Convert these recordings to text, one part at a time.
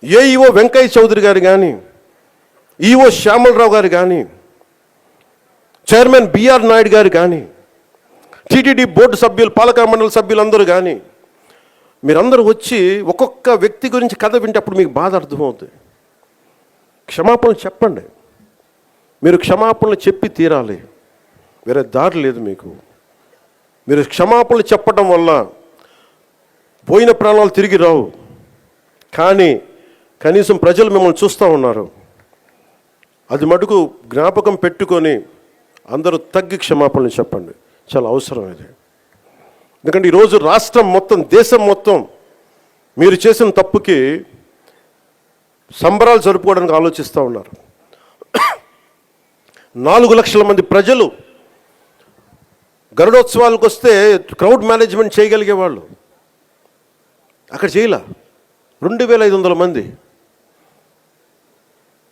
AEO Venkaiah Chowdary గారు కానీ, EO Shyamalarao గారు కానీ, చైర్మన్ బిఆర్ నాయుడు గారు కానీ, టీటీడీ బోర్డు సభ్యులు, పాలక మండలి సభ్యులందరూ కానీ, మీరందరూ వచ్చి ఒక్కొక్క వ్యక్తి గురించి కథ వింటే అప్పుడు మీకు బాధ అర్థమవుతుంది. క్షమాపణలు చెప్పండి. మీరు క్షమాపణలు చెప్పి తీరాలి, వేరే దారి లేదు మీకు. మీరు క్షమాపణలు చెప్పడం వల్ల పోయిన ప్రాణాలు తిరిగి రావు, కానీ కనీసం ప్రజలు మిమ్మల్ని చూస్తూ ఉన్నారు. అది మటుకు జ్ఞాపకం పెట్టుకొని అందరూ తగ్గి క్షమాపణలు చెప్పండి. చాలా అవసరం ఇది. ఎందుకంటే ఈరోజు రాష్ట్రం మొత్తం, దేశం మొత్తం మీరు చేసిన తప్పుకి సంబరాలు జరుపుకోవడానికి ఆలోచిస్తూ ఉన్నారు. 4 లక్షల మంది ప్రజలు గరుడోత్సవాలకు వస్తే క్రౌడ్ మేనేజ్మెంట్ చేయగలిగేవాళ్ళు, అక్కడ చేయలే. 2500 మంది.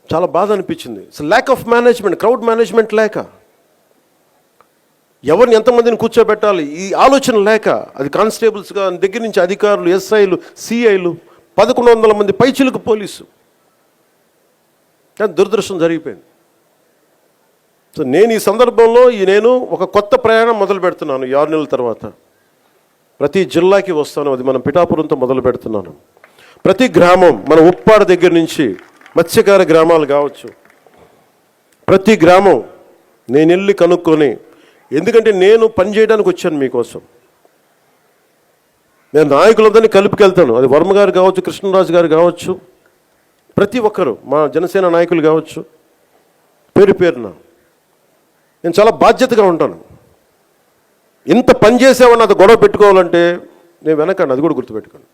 చాలా బాధ అనిపించింది. Lack of management, crowd management లేక, ఎవరిని ఎంతమందిని కూర్చోబెట్టాలి ఈ ఆలోచన లేక, అది కానిస్టేబుల్స్గా దగ్గర నుంచి అధికారులు, ఎస్ఐలు, సిఐలు, 1100 మంది పైచిలకు పోలీసు. కానీ దురదృష్టం జరిగిపోయింది. సో నేను ఈ సందర్భంలో నేను ఒక కొత్త ప్రయాణం మొదలు పెడుతున్నాను. 6 నెలల తర్వాత ప్రతి జిల్లాకి వస్తాను. అది మనం పిఠాపురంతో మొదలు పెడుతున్నాను. ప్రతి గ్రామం, మన ఉప్పాడ దగ్గర నుంచి మత్స్యకార గ్రామాలు కావచ్చు, ప్రతి గ్రామం నేను వెళ్ళి కనుక్కొని, ఎందుకంటే నేను పనిచేయడానికి వచ్చాను మీకోసం. నేను నాయకులందరినీ కలుపుకెళ్తాను. అది వర్మ గారు కావచ్చు, కృష్ణరాజు గారు కావచ్చు, ప్రతి ఒక్కరు, మా జనసేన నాయకులు కావచ్చు, పేరు పేరున నేను చాలా బాధ్యతగా ఉంటాను. ఇంత పని చేసేవాడిని అది గొడవ పెట్టుకోవాలంటే నేను వెనకండి, అది కూడా గుర్తుపెట్టుకోండి.